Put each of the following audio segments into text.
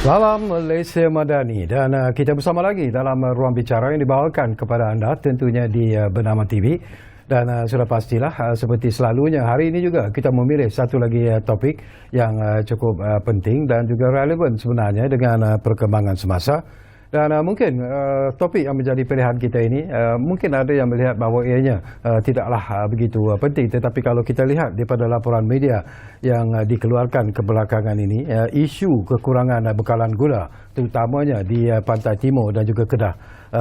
Salam Malaysia Madani dan kita bersama lagi dalam ruang bicara yang dibawakan kepada anda tentunya di Bernama TV dan sudah pastilah seperti selalunya hari ini juga kita memilih satu lagi topik yang cukup penting dan juga relevan sebenarnya dengan perkembangan semasa. Dan mungkin topik yang menjadi pilihan kita ini mungkin ada yang melihat bahawa ianya tidaklah begitu penting, tetapi kalau kita lihat daripada laporan media yang dikeluarkan kebelakangan ini, isu kekurangan bekalan gula terutamanya di Pantai Timur dan juga Kedah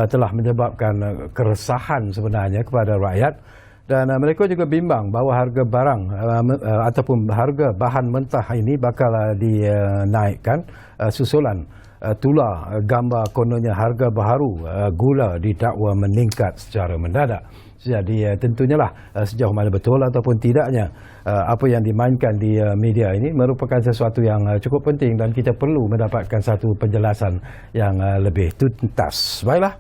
telah menyebabkan keresahan sebenarnya kepada rakyat. Dan mereka juga bimbang bahawa harga barang ataupun harga bahan mentah ini bakal dinaikkan susulan tular gambar kononnya harga baharu gula didakwa meningkat secara mendadak. Jadi tentunya lah sejauh mana betul ataupun tidaknya apa yang dimainkan di media ini merupakan sesuatu yang cukup penting dan kita perlu mendapatkan satu penjelasan yang lebih tuntas. Baiklah,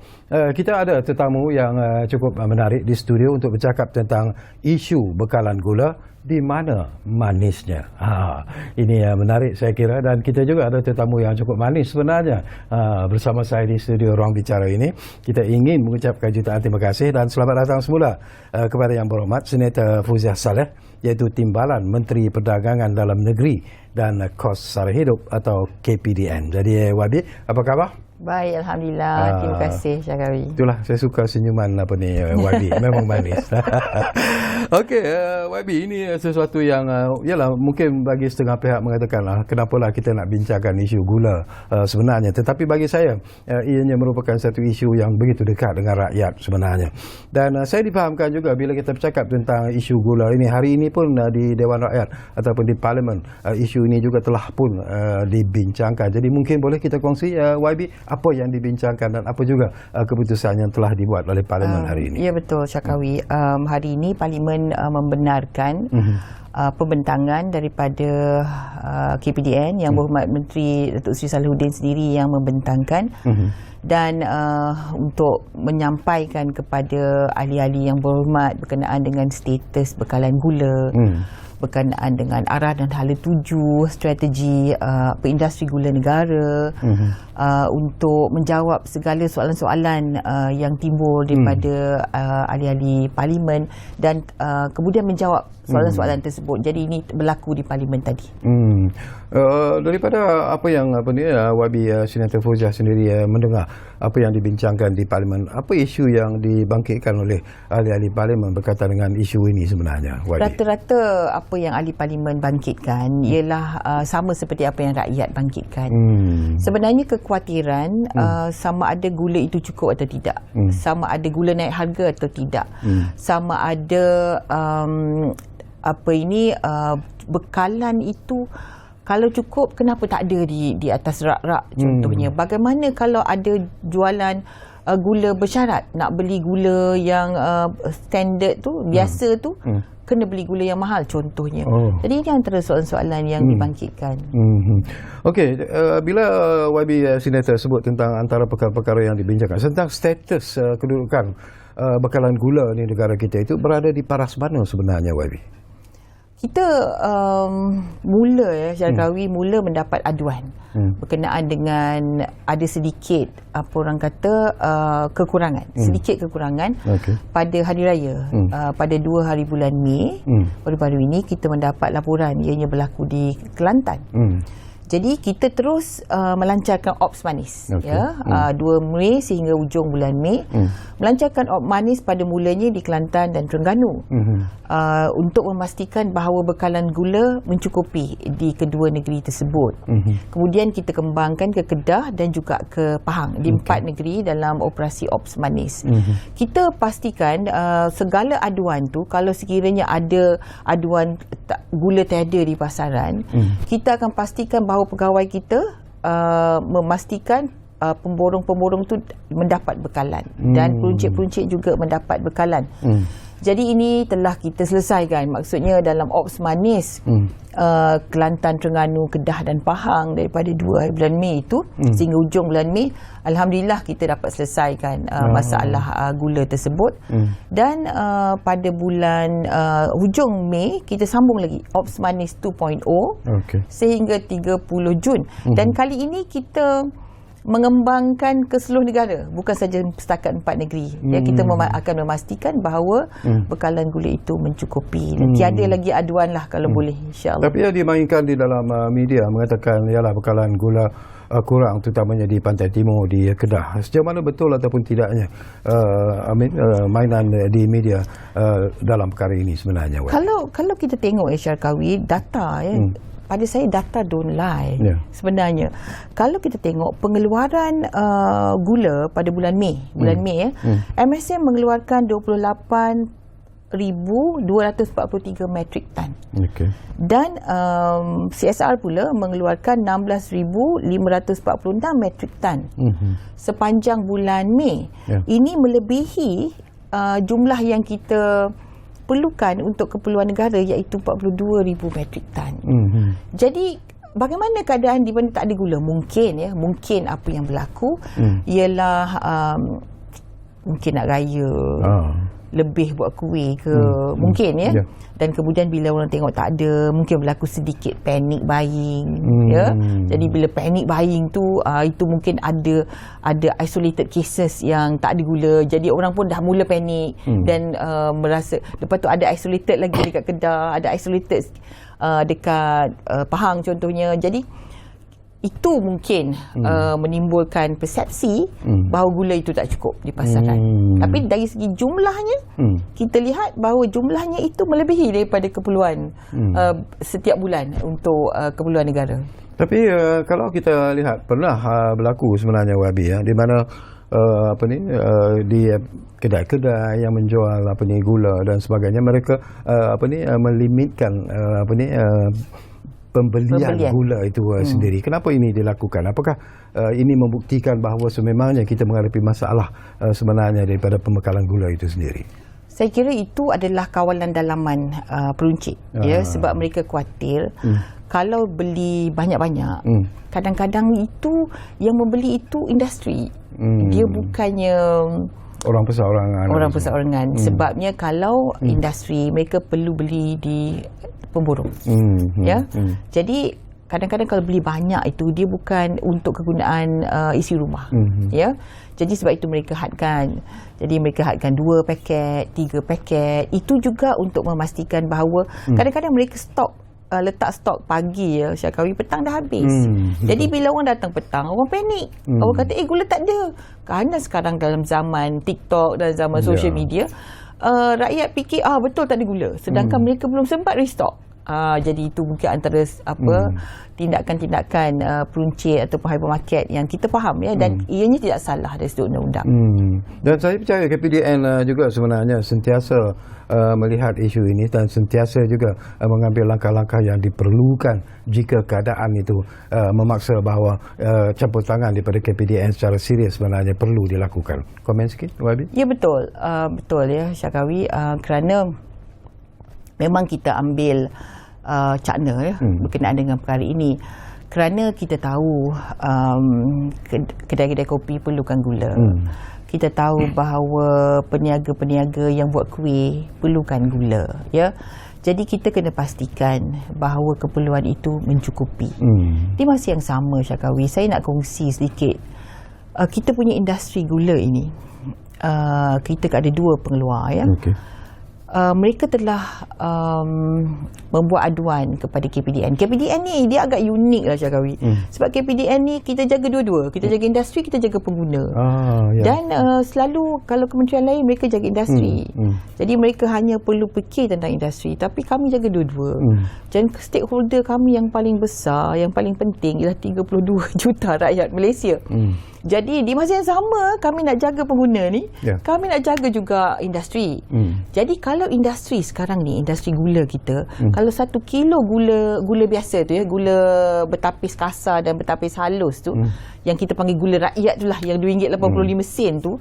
kita ada tetamu yang cukup menarik di studio untuk bercakap tentang isu bekalan gula. Di mana manisnya? Ini menarik saya kira, dan kita juga ada tetamu yang cukup manis sebenarnya bersama saya di studio Ruang Bicara ini. Kita ingin mengucapkan jutaan terima kasih dan selamat datang semula kepada Yang Berhormat Senator Fauziah Saleh, iaitu Timbalan Menteri Perdagangan Dalam Negeri dan Kos Sara Hidup atau KPDN. Jadi YB, apa khabar? Baik, Alhamdulillah. Terima kasih, Syakawi. Itulah, saya suka senyuman YB. Memang manis. Okey, YB, ini sesuatu yang yalah, mungkin bagi setengah pihak mengatakan kenapalah kita nak bincangkan isu gula sebenarnya. Tetapi bagi saya, ianya merupakan satu isu yang begitu dekat dengan rakyat sebenarnya. Dan saya difahamkan juga bila kita bercakap tentang isu gula ini, hari ini pun di Dewan Rakyat ataupun di Parlimen, isu ini juga telah pun dibincangkan. Jadi mungkin boleh kita kongsi, YB, apa yang dibincangkan dan apa juga keputusan yang telah dibuat oleh Parlimen hari ini? Ya, betul, Syakawi. Hari ini Parlimen membenarkan pembentangan daripada KPDN, Yang Berhormat Menteri Datuk Seri Salihuddin sendiri yang membentangkan, dan untuk menyampaikan kepada ahli-ahli yang berhormat berkenaan dengan status bekalan gula, berkenaan dengan arah dan hala tuju strategi industri gula negara, untuk menjawab segala soalan-soalan yang timbul daripada ahli-ahli Parlimen dan kemudian menjawab soalan-soalan tersebut. Jadi ini berlaku di Parlimen tadi. Daripada apa yang YB Senator Fauziah sendiri mendengar apa yang dibincangkan di Parlimen, apa isu yang dibangkitkan oleh ahli-ahli Parlimen berkaitan dengan isu ini sebenarnya, YB? Rata-rata apa yang ahli Parlimen bangkitkan ialah sama seperti apa yang rakyat bangkitkan. Sebenarnya kekhawatiran sama ada gula itu cukup atau tidak, sama ada gula naik harga atau tidak, sama ada bekalan itu kalau cukup, kenapa tak ada di atas rak-rak contohnya. Bagaimana kalau ada jualan gula bersyarat, nak beli gula yang standard tu, biasa tu, kena beli gula yang mahal contohnya. Jadi ini antara soalan-soalan yang dibangkitkan. Okey, bila YB Senator sebut tentang antara perkara-perkara yang dibincangkan tentang status kedudukan bekalan gula di negara kita, itu berada di paras mana sebenarnya, YB? Kita mula mendapat aduan berkenaan dengan ada sedikit orang kata kekurangan, sedikit kekurangan pada hari raya. Pada 2 hari bulan Mei baru-baru ini kita mendapat laporan ianya berlaku di Kelantan. Jadi kita terus melancarkan ops manis, 2 Mei sehingga ujung bulan Mei, melancarkan ops manis pada mulanya di Kelantan dan Terengganu, untuk memastikan bahawa bekalan gula mencukupi di kedua negeri tersebut. Kemudian kita kembangkan ke Kedah dan juga ke Pahang, di 4 negeri dalam operasi ops manis. Kita pastikan segala aduan tu, kalau sekiranya ada aduan gula tiada di pasaran, kita akan pastikan bahawa pegawai kita memastikan pemborong-pemborong tu mendapat bekalan dan peruncit-peruncit juga mendapat bekalan. Jadi ini telah kita selesaikan. Maksudnya dalam Ops Manis Kelantan, Terengganu, Kedah dan Pahang daripada 2 bulan Mei itu sehingga hujung bulan Mei, alhamdulillah kita dapat selesaikan masalah gula tersebut. Dan pada bulan hujung Mei kita sambung lagi Ops Manis 2.0 sehingga 30 Jun. Dan kali ini kita mengembangkan ke seluruh negara, bukan saja setakat 4 negeri. Ya, kita akan memastikan bahawa bekalan gula itu mencukupi. Tiada lagi aduan lah kalau boleh, insya-Allah. Tapi yang dimainkan di dalam media mengatakan ialah bekalan gula kurang, terutamanya di Pantai Timur, di Kedah. Sejauh mana betul ataupun tidaknya mainan di media dalam perkara ini sebenarnya? Kalau kita tengok Syarkawi, data pada saya data don't lie sebenarnya. Kalau kita tengok pengeluaran gula pada bulan Mei, MSM mengeluarkan 28,243 metrik tan. Dan CSR pula mengeluarkan 16,546 metrik tan sepanjang bulan Mei. Ini melebihi jumlah yang kita perlukan untuk keperluan negara, iaitu 42,000 metrik tan. Jadi bagaimana keadaan di mana tak ada gula? Mungkin apa yang berlaku ialah mungkin nak raya, lebih buat kuih ke, mungkin dan kemudian bila orang tengok tak ada, mungkin berlaku sedikit panic buying. Jadi bila panic buying tu itu mungkin ada isolated cases yang tak ada gula, jadi orang pun dah mula panik dan merasa. Lepas tu ada isolated lagi dekat Kedah, ada isolated dekat Pahang contohnya. Jadi itu mungkin menimbulkan persepsi bahawa gula itu tak cukup di pasaran. Tapi dari segi jumlahnya, kita lihat bahawa jumlahnya itu melebihi daripada keperluan setiap bulan untuk keperluan negara. Tapi kalau kita lihat, pernah berlaku sebenarnya Wabi, di mana di kedai-kedai yang menjual gula dan sebagainya, mereka melimitkan pembelian gula itu sendiri. Kenapa ini dilakukan? Apakah ini membuktikan bahawa sememangnya kita menghadapi masalah sebenarnya daripada pembekalan gula itu sendiri? Saya kira itu adalah kawalan dalaman peruncit, sebab mereka khawatir kalau beli banyak-banyak, kadang-kadang itu yang membeli itu industri. Dia bukannya orang perseorangan. Sebabnya kalau industri, mereka perlu beli di pemborong. Jadi kadang-kadang kalau beli banyak itu, dia bukan untuk kegunaan isi rumah. Jadi sebab itu mereka hadkan. Jadi mereka hadkan 2 paket, 3 paket. Itu juga untuk memastikan bahawa kadang-kadang mereka letak stok pagi, Syarkawi, petang dah habis. Jadi bila orang datang petang, orang panik. Orang kata gula tak ada. Kerana sekarang dalam zaman TikTok dan zaman social media, rakyat fikir betul tak ada gula, sedangkan mereka belum sempat restock. Jadi itu mungkin antara tindakan-tindakan peruncit ataupun hypermarket yang kita faham, dan ianya tidak salah dari sudut undang-undang. Dan saya percaya KPDN juga sebenarnya sentiasa melihat isu ini dan sentiasa juga mengambil langkah-langkah yang diperlukan jika keadaan itu memaksa bahawa campur tangan daripada KPDN secara serius sebenarnya perlu dilakukan. Komen sikit, Wabi? Ya, betul. Betul Syarkawi, kerana memang kita ambil cakna berkenaan dengan perkara ini, kerana kita tahu kedai-kedai kopi perlukan gula. Kita tahu bahawa peniaga-peniaga yang buat kuih perlukan gula. Jadi kita kena pastikan bahawa keperluan itu mencukupi. Di masa yang sama, Syarkawi, saya nak kongsi sedikit. Kita punya industri gula ini, kita ada 2 pengeluar. Mereka telah membuat aduan kepada KPDN. KPDN ni dia agak unik lah, Syarkawi. Sebab KPDN ni kita jaga dua-dua. Kita jaga industri, kita jaga pengguna. Dan selalu kalau kementerian lain mereka jaga industri. Jadi mereka hanya perlu fikir tentang industri, tapi kami jaga dua-dua. Dan stakeholder kami yang paling besar, yang paling penting ialah 32 juta rakyat Malaysia. Jadi di masa yang sama kami nak jaga pengguna ni, kami nak jaga juga industri. Jadi kalau industri sekarang ni, industri gula kita, kalau 1 kilo gula biasa tu ya, gula bertapis kasar dan bertapis halus tu, yang kita panggil gula rakyat tu lah, yang RM2.85 sen tu,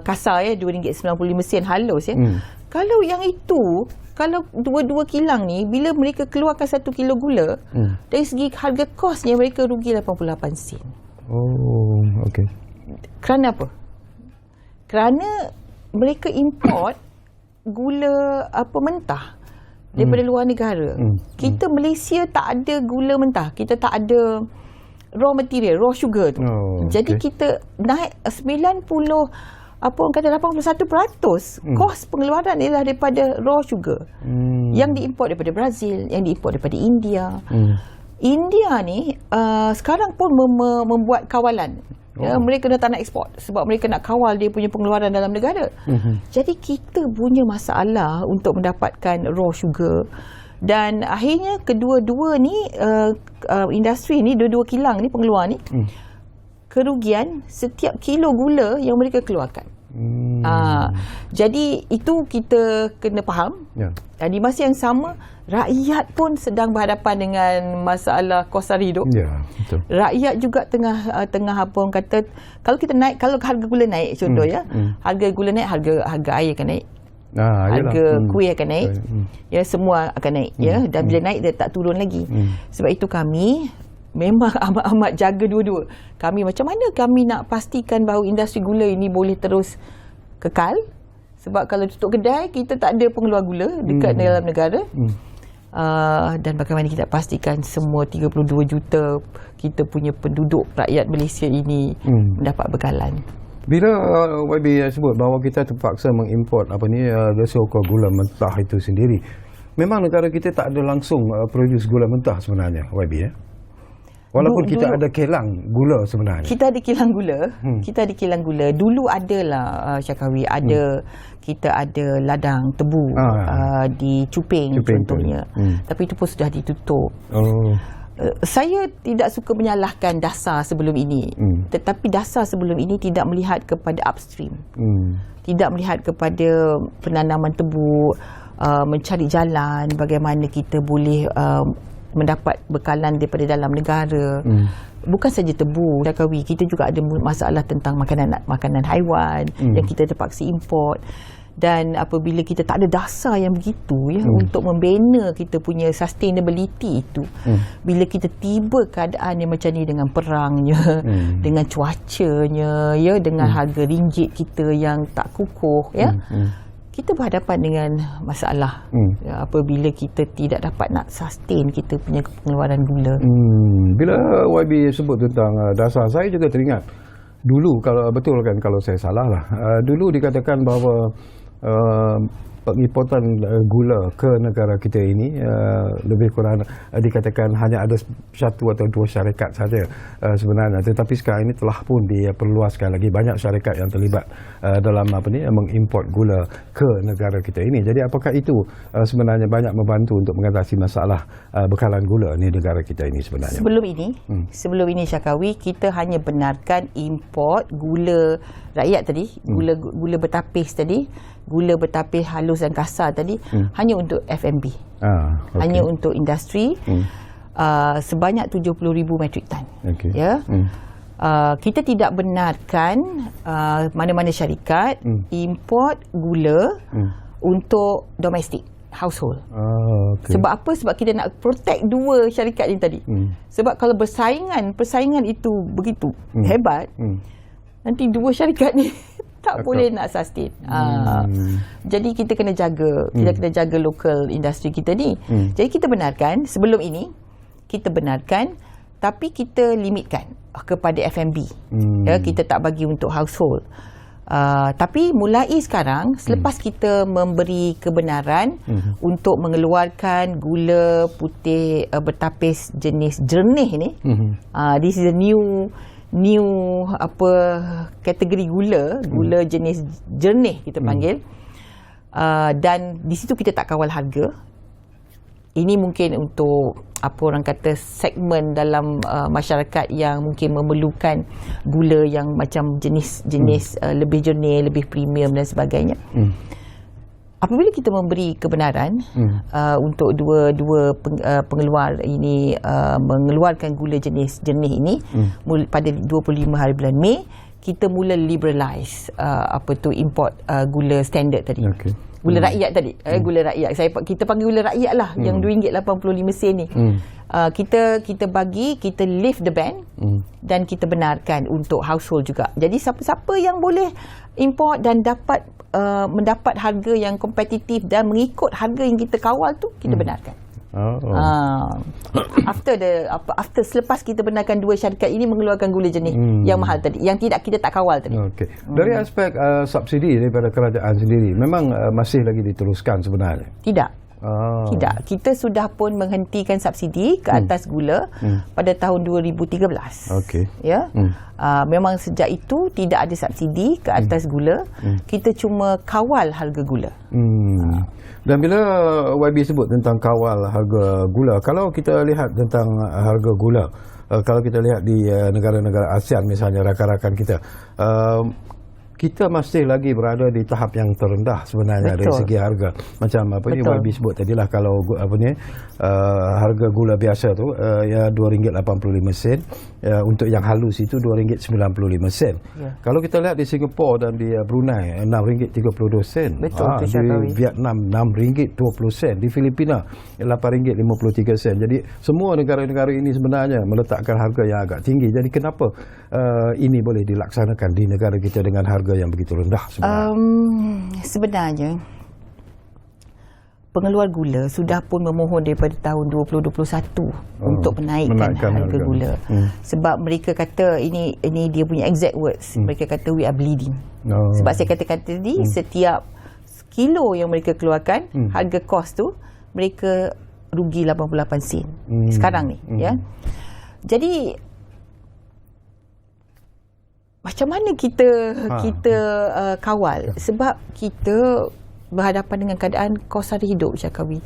kasar ya, RM2.95 sen halus ya. Kalau yang itu, kalau dua kilang ni, bila mereka keluarkan 1 kilo gula, dari segi harga kosnya mereka rugi 88 sen. Oh, okey. Kerana apa? Kerana mereka import gula mentah daripada luar negara. Kita Malaysia tak ada gula mentah. Kita tak ada raw material, raw sugar tu. Jadi kita naik 81% kos pengeluaran ialah daripada raw sugar. Yang diimport daripada Brazil, yang diimport daripada India. India ni sekarang pun membuat kawalan. Ya, mereka dah tak nak ekspor sebab mereka nak kawal dia punya pengeluaran dalam negara. Jadi kita punya masalah untuk mendapatkan raw sugar, dan akhirnya kedua-dua ni industri ni, dua-dua kilang ni, pengeluar ni, kerugian setiap kilo gula yang mereka keluarkan. Jadi itu kita kena faham. Dan di masa yang sama, rakyat pun sedang berhadapan dengan masalah kos sara hidup. Betul. Rakyat juga tengah apa orang kata, kalau kita naik, kalau harga gula naik contoh ya, harga gula naik, harga air akan naik. Harga kuih akan naik. Ya, semua akan naik ya, dan bila naik dia tak turun lagi. Sebab itu kami memang amat jaga dua-dua. Kami macam mana kami nak pastikan bahawa industri gula ini boleh terus kekal, sebab kalau tutup kedai kita tak ada pengeluar gula dekat dalam negara. Dan bagaimana kita pastikan semua 32 juta kita punya penduduk rakyat Malaysia ini mendapat bekalan. Bila YB sebut bahawa kita terpaksa mengimport so-called gula mentah itu sendiri, memang negara kita tak ada langsung produce gula mentah sebenarnya, YB ya? Walaupun kita ada kilang gula sebenarnya. Kita ada kilang gula. Kita ada kilang gula. Dulu adalah Syakawi, kita ada ladang tebu di Cuping contohnya. Tapi itu pun sudah ditutup. Saya tidak suka menyalahkan dasar sebelum ini. Tetapi dasar sebelum ini tidak melihat kepada upstream. Tidak melihat kepada penanaman tebu, mencari jalan bagaimana kita boleh mendapat bekalan daripada dalam negara. Bukan saja tebu, Syakawi, kita juga ada masalah tentang makanan haiwan yang kita terpaksa import. Dan apabila kita tak ada dasar yang begitu ya, untuk membina kita punya sustainability itu, bila kita tiba keadaan yang macam ni dengan perangnya, dengan cuacanya ya, dengan harga ringgit kita yang tak kukuh ya, kita berhadapan dengan masalah apabila kita tidak dapat nak sustain kita punya pengeluaran gula. Bila YB sebut tentang dasar, saya juga teringat dulu, kalau betul kan kalau saya salah lah, dulu dikatakan bahawa pengimportan gula ke negara kita ini lebih kurang dikatakan hanya ada 1 atau 2 syarikat saja sebenarnya, tetapi sekarang ini telah pun diperluaskan lagi, banyak syarikat yang terlibat dalam mengimport gula ke negara kita ini. Jadi apakah itu sebenarnya banyak membantu untuk mengatasi masalah bekalan gula ni negara kita ini sebenarnya? Sebelum ini Syakawi, kita hanya benarkan import gula rakyat tadi, gula bertapis tadi, gula bertapis halus dan kasar tadi, hanya untuk F&B. Hanya untuk industri, sebanyak 70,000 metrik tan. Ya. Kita tidak benarkan mana-mana syarikat import gula untuk domestik, household. Sebab apa? Sebab kita nak protect 2 syarikat ini tadi. Sebab kalau persaingan itu begitu hebat, nanti 2 syarikat ni tak boleh nak sustain. Jadi kita kena jaga, kita kena jaga local industri kita ni. Jadi kita benarkan, sebelum ini kita benarkan, tapi kita limitkan kepada F&B. Ya, kita tak bagi untuk household. Tapi mulai sekarang, selepas kita memberi kebenaran untuk mengeluarkan gula putih bertapis jenis jernih ni, this is a new kategori gula jenis jernih kita panggil, dan di situ kita tak kawal harga. Ini mungkin untuk orang kata segmen dalam masyarakat yang mungkin memerlukan gula yang macam jenis lebih jernih, lebih premium dan sebagainya. apabila kita memberi kebenaran untuk dua pengeluar ini mengeluarkan gula jenis jernih ini pada 25 hari bulan Mei, kita mula liberalize import gula standard tadi. Okay. Gula rakyat tadi, gula rakyat. Kita panggil gula rakyat lah, yang RM2.85 ni. Kita lift the ban dan kita benarkan untuk household juga. Jadi siapa-siapa yang boleh import dan dapat mendapat harga yang kompetitif dan mengikut harga yang kita kawal tu, kita benarkan. Selepas kita benarkan dua syarikat ini mengeluarkan gula jenis yang mahal tadi, yang kita tak kawal tadi. Okay. Dari aspek subsidi daripada kerajaan sendiri, memang masih lagi diteruskan sebenarnya? Tidak. Tidak. Kita sudah pun menghentikan subsidi ke atas gula pada tahun 2013. Okay. Ya. Memang sejak itu tidak ada subsidi ke atas gula. Kita cuma kawal harga gula. Dan bila YB sebut tentang kawal harga gula, kalau kita lihat tentang harga gula, kalau kita lihat di negara-negara ASEAN misalnya, rakan-rakan kita masih lagi berada di tahap yang terendah sebenarnya. Betul. Dari segi harga. Macam YB sebut tadilah, kalau harga gula biasa tu ya RM2.85, untuk yang halus itu RM2.95. Ya. Kalau kita lihat di Singapura dan di Brunei RM6.32. Betul. Di Vietnam RM6.20. Di Filipina RM8.53. Jadi semua negara-negara ini sebenarnya meletakkan harga yang agak tinggi. Jadi kenapa ini boleh dilaksanakan di negara kita dengan harga yang begitu rendah sebenarnya? Sebenarnya pengeluar gula sudah pun memohon daripada tahun 2021 untuk menaikkan harga gula. Sebab mereka kata ini dia punya exact words. Mereka kata we are bleeding. Sebab saya katakan tadi, setiap kilo yang mereka keluarkan, harga kos tu mereka rugi 88 sen sekarang ni. Ya. Jadi macam mana kita kawal? Sebab kita berhadapan dengan keadaan kos sara hidup, Syakawi.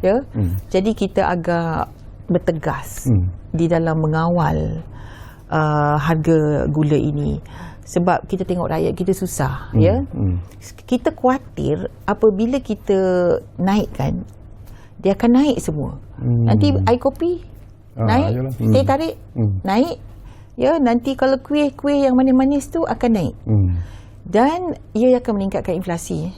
Ya. Jadi kita agak bertegas di dalam mengawal harga gula ini. Sebab kita tengok rakyat kita susah. Ya. Kita khawatir apabila kita naikkan, dia akan naik semua. Nanti air kopi naik, teh tarik naik. Ya, nanti kalau kuih-kuih yang manis-manis tu akan naik. Dan ia akan meningkatkan inflasi.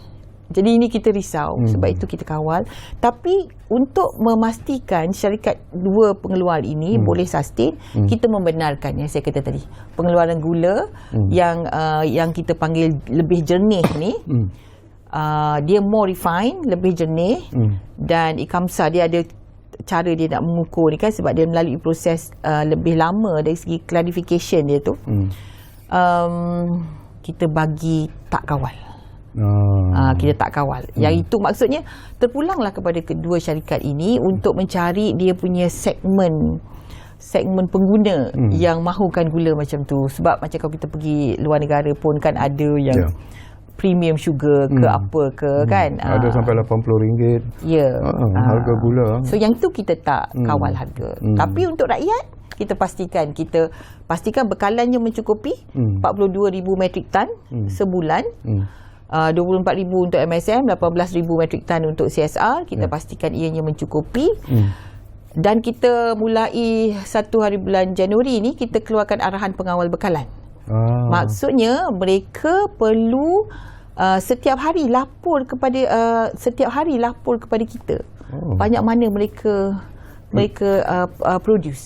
Jadi ini kita risau, sebab itu kita kawal. Tapi untuk memastikan syarikat dua pengeluar ini boleh sustain, kita membenarkan yang saya kata tadi. Pengeluaran gula yang kita panggil lebih jernih ni, dia more refined, lebih jernih, dan IKAMSA dia ada cara dia nak mengukur ni kan, sebab dia melalui proses lebih lama dari segi clarification dia tu. Kita bagi tak kawal. Kita tak kawal. Yang itu maksudnya terpulanglah kepada kedua syarikat ini untuk mencari dia punya segmen pengguna yang mahukan gula macam tu. Sebab macam kalau kita pergi luar negara pun kan ada yang premium sugar ke apa ke kan. Ada sampai RM80. Ya. Harga gula. So yang tu kita tak kawal harga. Tapi untuk rakyat, kita pastikan bekalannya mencukupi 42,000 metrik tan sebulan. 24,000 untuk MSM, 18,000 metrik tan untuk CSR. Kita pastikan ianya mencukupi. Dan kita mulai 1 hari bulan Januari ni, kita keluarkan arahan pengawal bekalan. Maksudnya mereka perlu setiap hari lapor kepada kita banyak mana mereka produce.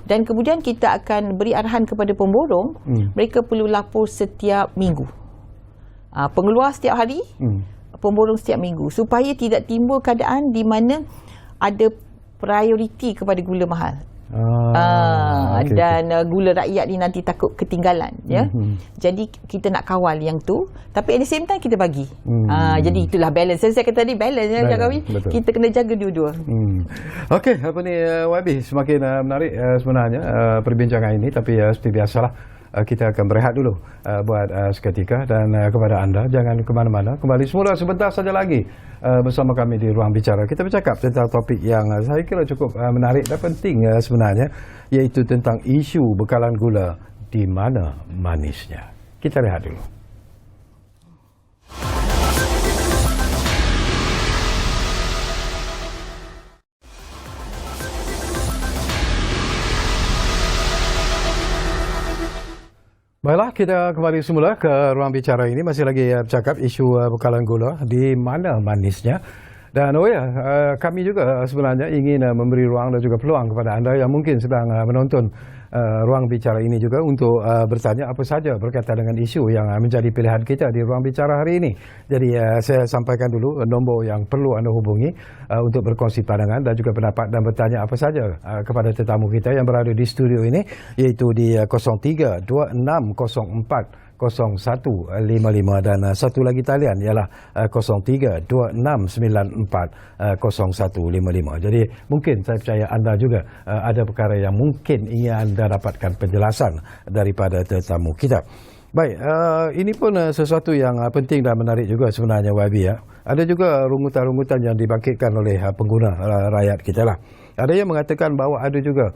Dan kemudian kita akan beri arahan kepada pemborong, mereka perlu lapor setiap minggu. Pengeluar setiap hari, pemborong setiap minggu, supaya tidak timbul keadaan di mana ada prioriti kepada gula mahal. Dan gula rakyat ni nanti takut ketinggalan. Ya. Jadi kita nak kawal yang tu, tapi at the same time kita bagi. Jadi itulah balance. Saya kata tadi balance ya, Jakawi. Kita kena jaga dua-dua. Okey, YB, semakin menarik sebenarnya perbincangan ini, tapi seperti biasalah, kita akan berehat dulu buat seketika, dan kepada anda jangan ke mana-mana, kembali semula sebentar saja lagi bersama kami di Ruang Bicara. Kita bercakap tentang topik yang saya kira cukup menarik dan penting sebenarnya, iaitu tentang isu bekalan gula di mana manisnya. Kita rehat dulu. Baiklah, kita kembali semula ke ruang bicara ini. Masih lagi bercakap isu bekalan gula, di mana manisnya. Dan kami juga sebenarnya ingin memberi ruang dan juga peluang kepada anda yang mungkin sedang menonton ruang bicara ini juga untuk bertanya apa saja berkaitan dengan isu yang menjadi pilihan kita di ruang bicara hari ini. Jadi saya sampaikan dulu nombor yang perlu anda hubungi untuk berkongsi pandangan dan juga pendapat dan bertanya apa saja kepada tetamu kita yang berada di studio ini, iaitu di 032604 0155 dan satu lagi talian ialah 032694 0155. Jadi mungkin saya percaya anda juga ada perkara yang mungkin ingin anda dapatkan penjelasan daripada tetamu kita. Baik, ini pun sesuatu yang penting dan menarik juga sebenarnya, YB ya. Ada juga rungutan-rungutan yang dibangkitkan oleh pengguna rakyat kita lah. Ada yang mengatakan bahawa ada juga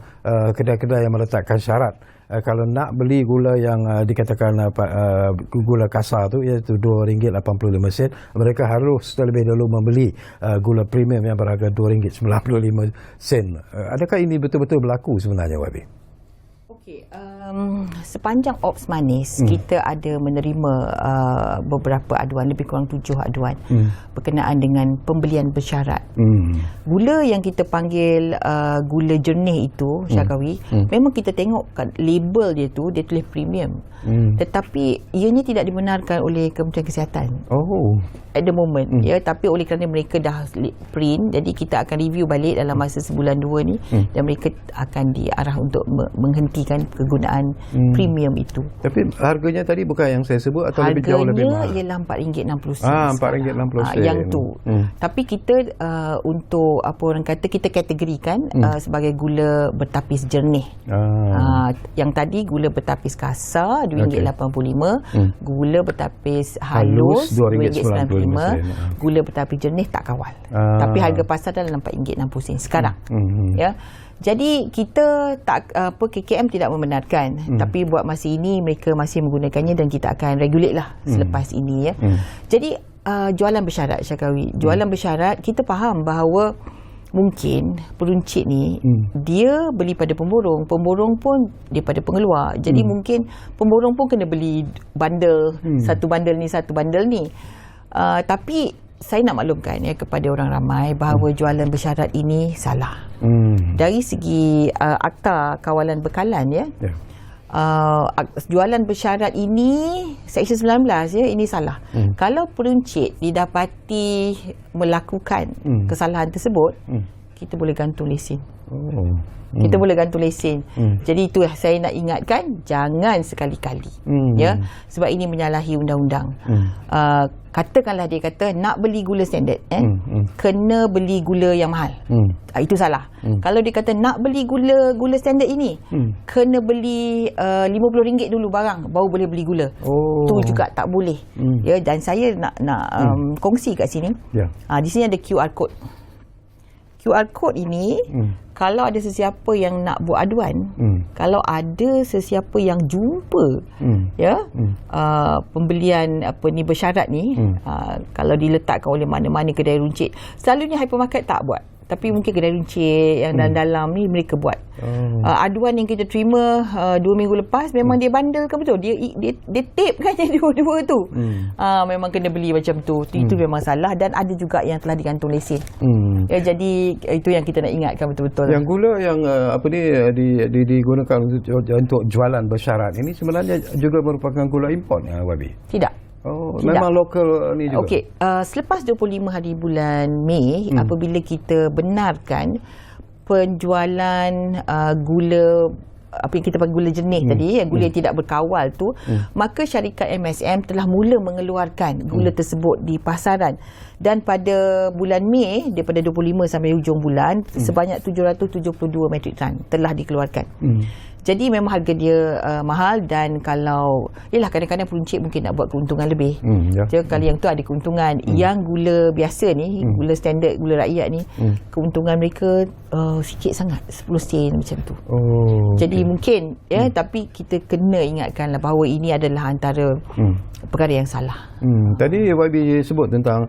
kedai-kedai yang meletakkan syarat kalau nak beli gula yang dikatakan gula kasar tu, iaitu RM2.85, mereka harus terlebih dahulu membeli gula premium yang berharga RM2.95. Adakah ini betul-betul berlaku sebenarnya, YB? Okey, sepanjang Ops Manis kita ada menerima beberapa aduan, lebih kurang 7 aduan berkenaan dengan pembelian bersyarat. Gula yang kita panggil gula jernih itu, Syakawi, memang kita tengok label dia tu, dia tulis premium, tetapi ianya tidak dibenarkan oleh Kementerian Kesihatan at the moment, ya. Tapi oleh kerana mereka dah print, jadi kita akan review balik dalam masa sebulan 2 ni, dan mereka akan diarah untuk menghentikan kegunaan premium itu. Tapi harganya tadi bukan yang saya sebut atau lebih jauh lebih mahal? Harganya ialah RM4.60. RM4.60. Yang tu. Tapi kita untuk apa orang kata, kita kategorikan sebagai gula bertapis jernih. Yang tadi gula bertapis kasar RM2.85, gula bertapis halus RM2.95, gula bertapis jernih tak kawal. Tapi harga pasar dalam RM4.60 sekarang. Ya. Jadi kita tak KKM tidak membenarkan, tapi buat masa ini mereka masih menggunakannya dan kita akan regulate lah selepas ini, ya. Jadi jualan bersyarat, Syakawi, jualan bersyarat, kita faham bahawa mungkin peruncit ni dia beli pada pemborong pun daripada pengeluar. Jadi mungkin pemborong pun kena beli bundle, satu bundle ni. Tapi saya nak maklumkan ya kepada orang ramai bahawa jualan bersyarat ini salah. Dari segi Akta Kawalan Bekalan, ya. Jualan bersyarat ini Seksyen 19, ya, ini salah. Kalau peruncit didapati melakukan kesalahan tersebut, kita boleh gantung lesen. Kita boleh gantung lesen. Jadi itu saya nak ingatkan, jangan sekali-kali, ya, sebab ini menyalahi undang-undang. Katakanlah dia kata nak beli gula standard, kena beli gula yang mahal, itu salah. Kalau dia kata nak beli gula standard ini, kena beli RM50 dulu barang baru boleh beli gula, tu juga tak boleh. Ya, dan saya nak kongsi kat sini. Di sini ada QR code. QR code ini, kalau ada sesiapa yang nak buat aduan, kalau ada sesiapa yang jumpa pembelian bersyarat ni, kalau diletakkan oleh mana-mana kedai runcit, selalunya hypermarket tak buat, tapi mungkin kedai runcit yang dalam ni mereka buat. Aduan yang kita terima 2 minggu lepas, memang dia bundle kan, betul, dia tape kan yang dua-dua tu. Memang kena beli macam tu. Itu memang salah, dan ada juga yang telah digantung lesen. Ya, jadi itu yang kita nak ingatkan betul-betul. Yang gula yang digunakan untuk jualan bersyarat ini sebenarnya juga merupakan gula import, Wabi? Tidak. Memang lokal ni juga. Okey, selepas 25 hari bulan Mei, apabila kita benarkan penjualan gula, apa yang kita panggil gula jernih tadi, gula yang tidak berkawal tu, maka syarikat MSM telah mula mengeluarkan gula tersebut di pasaran. Dan pada bulan Mei, daripada 25 sampai hujung bulan, sebanyak 772 metrik tan telah dikeluarkan. Jadi memang harga dia mahal, dan kalau yalah, kadang-kadang peruncit mungkin nak buat keuntungan lebih. Jadi kalau yang tu ada keuntungan, yang gula biasa ni, gula standard, gula rakyat ni, keuntungan mereka sikit sangat, 10 sen macam tu. Jadi mungkin tapi kita kena ingatkanlah bahawa ini adalah antara perkara yang salah. Tadi YB sebut tentang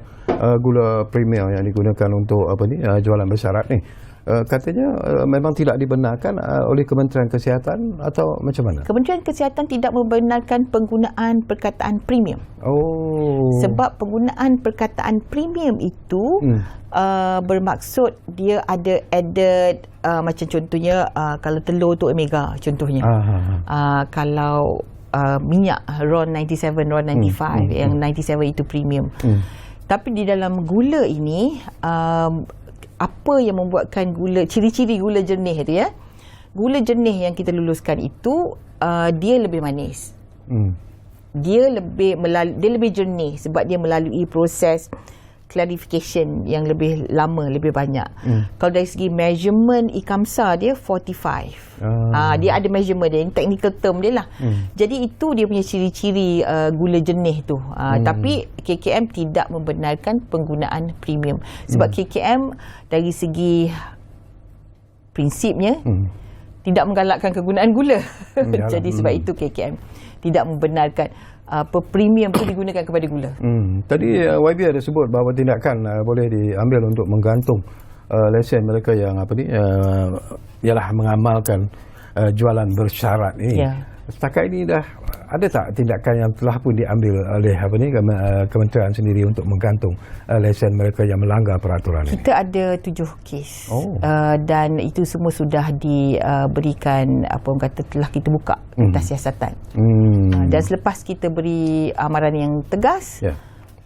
gula premium yang digunakan untuk jualan bersyarat ni. Katanya memang tidak dibenarkan oleh Kementerian Kesihatan atau macam mana? Kementerian Kesihatan tidak membenarkan penggunaan perkataan premium. Sebab penggunaan perkataan premium itu bermaksud dia ada added macam contohnya kalau telur tu omega contohnya. Kalau minyak RON 97, RON 95 yang 97 itu premium. Tapi di dalam gula ini apa yang membuatkan gula, ciri-ciri gula jernih itu ya. Gula jernih yang kita luluskan itu dia lebih manis. Dia lebih jernih sebab dia melalui proses clarification yang lebih lama, lebih banyak. Kalau dari segi measurement IKAMSA dia 45. Dia ada measurement dia, technical term dia lah. Jadi itu dia punya ciri-ciri gula jernih tu. Tapi KKM tidak membenarkan penggunaan premium. Sebab KKM dari segi prinsipnya tidak menggalakkan kegunaan gula. Jadi sebab itu KKM tidak membenarkan premium itu digunakan kepada gula. Tadi YB ada sebut bahawa tindakan boleh diambil untuk menggantung lesen mereka yang ialah mengamalkan jualan bersyarat ini. Setakat ini dah ada tak tindakan yang telah pun diambil oleh kementerian sendiri untuk menggantung lesen mereka yang melanggar peraturan ini? Kita ada 7 kes dan itu semua sudah diberikan telah kita buka atas siasatan. Dan selepas kita beri amaran yang tegas,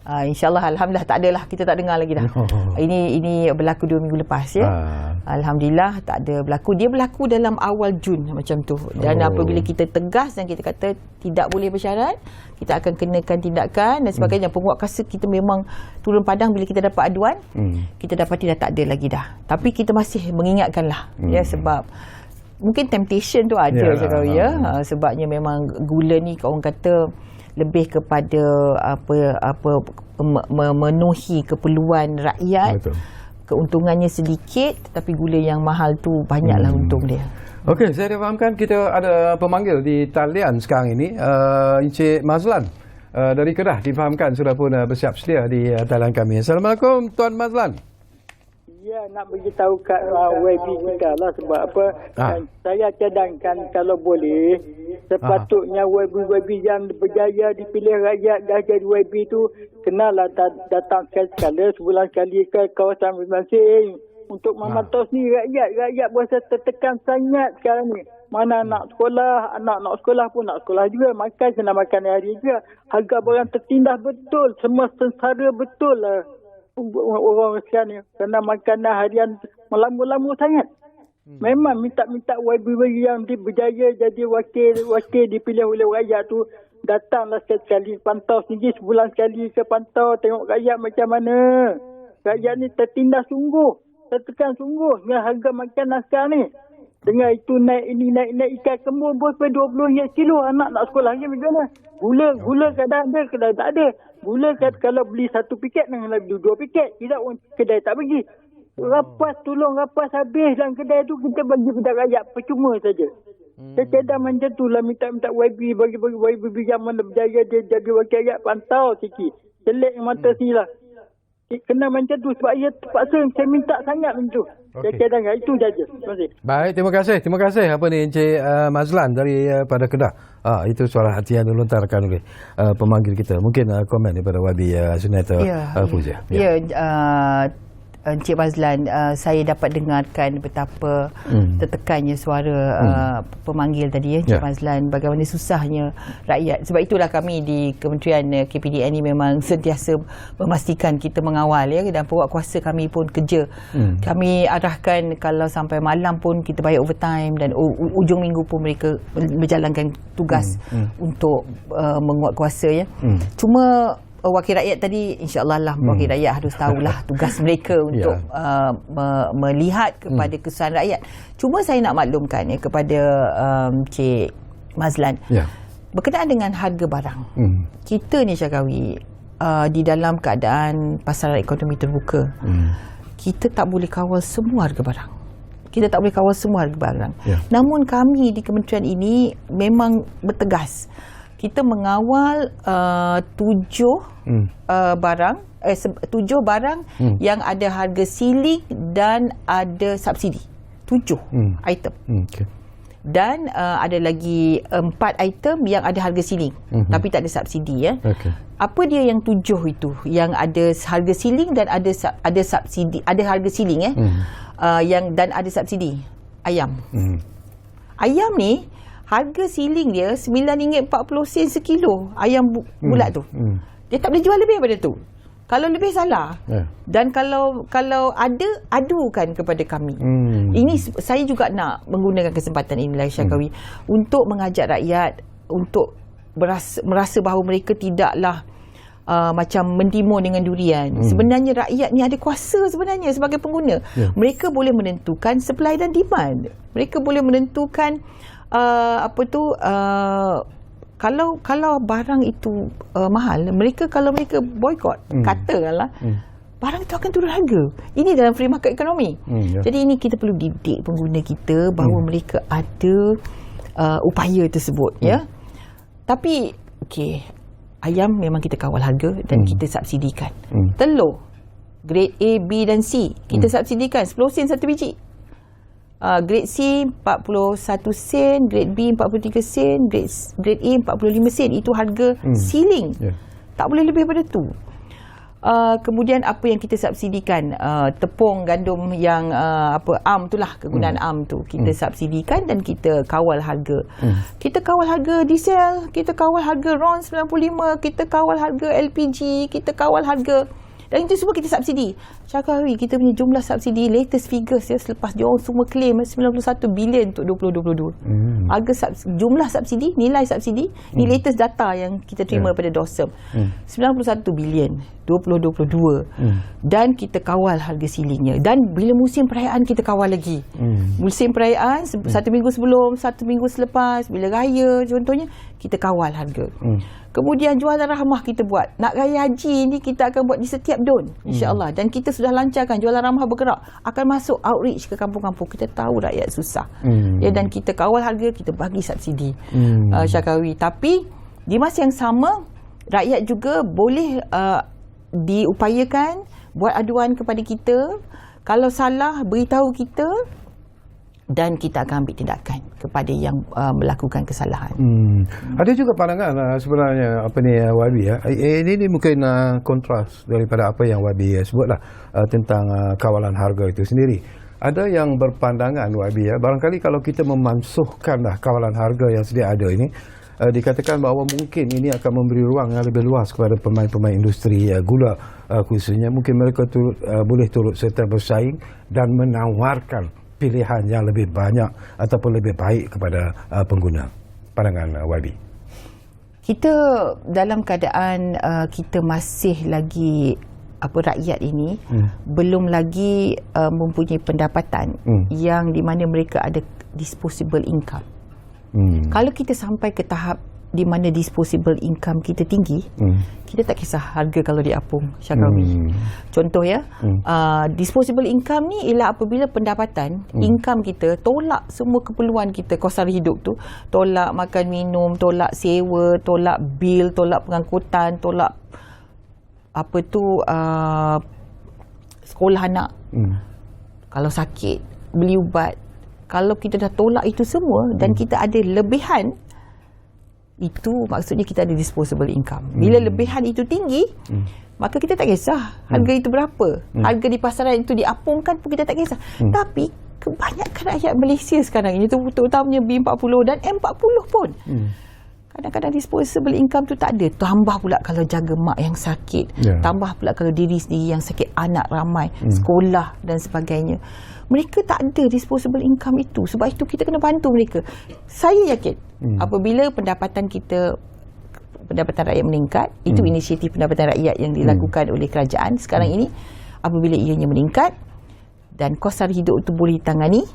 InsyaAllah, Alhamdulillah tak adalah, kita tak dengar lagi dah. Ini berlaku 2 minggu lepas ya. Alhamdulillah tak ada berlaku. Dia berlaku dalam awal Jun macam tu. Dan apabila kita tegas dan kita kata tidak boleh bersyarat, kita akan kenakan tindakan dan sebagainya. Penguat kuasa kita memang turun padang bila kita dapat aduan. Kita dapati dah tak ada lagi dah. Tapi kita masih mengingatkanlah ya, sebab mungkin temptation tu ada sebabnya memang gula ni orang kata lebih kepada memenuhi keperluan rakyat. Betul. Keuntungannya sedikit tapi gula yang mahal tu banyaklah untung dia. Okey, saya dah fahamkan. Kita ada pemanggil di talian sekarang ini, Encik Mazlan dari Kedah. Difahamkan sudah pun bersiap sedia di talian kami. Assalamualaikum Tuan Mazlan. Ya, nak beritahu kat YB kita lah sebab apa. Saya cadangkan kalau boleh sepatutnya YB yang berjaya dipilih rakyat dah jadi YB tu kenalah datang sekali sebulan sekali ke kawasan masing-masing untuk memantau ni rakyat berasa tertekan sangat sekarang ni. Mana anak sekolah pun nak sekolah juga, makan kena makan hari juga, harga barang tertindas betul, semua sengsara betul lah orang sekarang ni kerana makanan harian melambung-lambung sangat. Memang minta YB yang berjaya jadi wakil dipilih oleh rakyat tu datanglah sekali pantau sendiri, sebulan sekali ke pantau tengok rakyat macam mana. Rakyat ni tertindas sungguh, tertekan sungguh dengan harga makanan sekarang ni. Dengan itu naik ikan kembung bos sampai RM20 kilo, anak nak sekolah lagi macam mana? Gula kadang ada, kadang tak ada. Gula kalau beli 1 piket dengan beli 2 piket, tidak kedai tak bagi. Tolong rapas habis dalam kedai tu kita bagi pada rakyat percuma saja. Saya cadang macam tu lah, minta YB bagi YB yang mana berjaya dia jadi wakil rakyat, pantau sikit. Selek mata sini lah. Kena macam tu sebab ia terpaksa saya minta sangat macam tu. Saya cadang itu saja. Terima kasih. Baik, terima kasih Encik Mazlan pada Kedah. Itu suara hati yang dilontarkan oleh pemanggil kita. Mungkin komen daripada YB Senator Fuzia. Encik Mazlan, saya dapat dengarkan betapa tertekannya suara pemanggil tadi ya, Encik Mazlan, bagaimana susahnya rakyat. Sebab itulah kami di Kementerian KPDN ini memang sentiasa memastikan kita mengawal ya, dan penguat kuasa kami pun kerja. Kami arahkan kalau sampai malam pun kita bayar overtime dan ujung minggu pun mereka menjalankan tugas untuk menguat kuasa ya. Cuma wakil rakyat tadi, insyaAllah lah wakil rakyat harus tahulah tugas mereka untuk melihat kepada kesusahan rakyat. Cuma saya nak maklumkan kepada Cik Mazlan, berkenaan dengan harga barang. Kita ni Syakawi di dalam keadaan pasaran ekonomi terbuka, kita tak boleh kawal semua harga barang. Namun kami di kementerian ini memang bertegas. Kita mengawal 7 barang barang yang ada harga ceiling dan ada subsidi. 7 item. Okay. Dan ada lagi 4 item yang ada harga ceiling tapi tak ada subsidi ya. Okay. Apa dia yang 7 itu yang ada harga ceiling dan ada subsidi, ada harga ceiling ya. Yang dan ada subsidi? Ayam. Ayam ni harga ceiling dia RM9.40 sekilo ayam bulat tu. Dia tak boleh jual lebih daripada tu. Kalau lebih salah. Dan kalau ada, adukan kepada kami. Ini saya juga nak menggunakan kesempatan inilah Syakawi untuk mengajak rakyat untuk merasa bahawa mereka tidaklah macam mendemo dengan durian. Sebenarnya rakyat ni ada kuasa sebenarnya sebagai pengguna. Mereka boleh menentukan supply dan demand. Mereka boleh menentukan kalau barang itu mahal, kalau mereka boykot, katakanlah barang itu akan turun harga. Ini dalam free market economy. Jadi ini kita perlu didik pengguna kita bahawa mereka ada upaya tersebut ya. Tapi ayam memang kita kawal harga dan kita subsidikan. Telur grade A, B dan C kita subsidikan 10 sen satu biji. Grade C 41 sen, grade B 43 sen, grade A 45 sen. Itu harga ceiling. Tak boleh lebih daripada tu. Kemudian apa yang kita subsidikan, tepung, gandum yang ARM itulah, kegunaan ARM tu kita subsidikan dan kita kawal harga. Kita kawal harga diesel, kita kawal harga RON 95, kita kawal harga LPG, kita kawal harga, dan itu semua kita subsidi. Syakawi, kita punya jumlah subsidi latest figures ya, selepas dia orang semua claim 91 bilion untuk 2022. Harga jumlah subsidi, nilai subsidi, ni latest data yang kita terima daripada DOSM. 91 bilion 2022. Dan kita kawal harga silingnya. Dan bila musim perayaan kita kawal lagi. Musim perayaan satu minggu sebelum, satu minggu selepas, bila raya contohnya, kita kawal harga. Kemudian jualan ramah kita buat. Nak raya haji ni kita akan buat di setiap don, insya-Allah. Dan kita sudah lancarkan jualan ramah bergerak. Akan masuk outreach ke kampung-kampung. Kita tahu rakyat susah. Ya, dan kita kawal harga, kita bagi subsidi. Syakawi. Tapi di masa yang sama, rakyat juga boleh diupayakan buat aduan kepada kita. Kalau salah, beritahu kita. Dan kita akan ambil tindakan kepada yang melakukan kesalahan. Ada juga pandangan sebenarnya YB ya. Ini mungkin kontras daripada apa yang YB sebutlah tentang kawalan harga itu sendiri. Ada yang berpandangan YB ya, barangkali kalau kita memansuhkanlah kawalan harga yang sedia ada ini, dikatakan bahawa mungkin ini akan memberi ruang yang lebih luas kepada pemain-pemain industri gula khususnya. Mungkin mereka boleh turut serta bersaing dan menawarkan pilihan yang lebih banyak ataupun lebih baik kepada pengguna. Pandangan YB. Kita dalam keadaan kita masih lagi rakyat ini belum lagi mempunyai pendapatan yang di mana mereka ada disposable income. Kalau kita sampai ke tahap di mana disposable income kita tinggi, kita tak kisah harga kalau diapung, Syakawi. Contoh ya, disposable income ni ialah apabila pendapatan, income kita tolak semua keperluan kita, kos sara hidup tu, tolak makan minum, tolak sewa, tolak bil, tolak pengangkutan, tolak sekolah anak. Kalau sakit, beli ubat. Kalau kita dah tolak itu semua dan kita ada lebihan, itu maksudnya kita ada disposable income. Bila lebihan itu tinggi, maka kita tak kisah harga itu berapa. Harga di pasaran itu diapungkan pun kita tak kisah. Tapi kebanyakan rakyat Malaysia sekarang ini, terutamanya B40 dan M40 pun, kadang-kadang disposable income tu tak ada. Tambah pula kalau jaga mak yang sakit, tambah pula kalau diri sendiri yang sakit, anak ramai, sekolah dan sebagainya. Mereka tak ada disposable income itu. Sebab itu kita kena bantu mereka. Saya yakin apabila pendapatan rakyat meningkat, itu inisiatif pendapatan rakyat yang dilakukan oleh kerajaan sekarang ini, apabila ianya meningkat dan kos sara hidup itu boleh ditangani,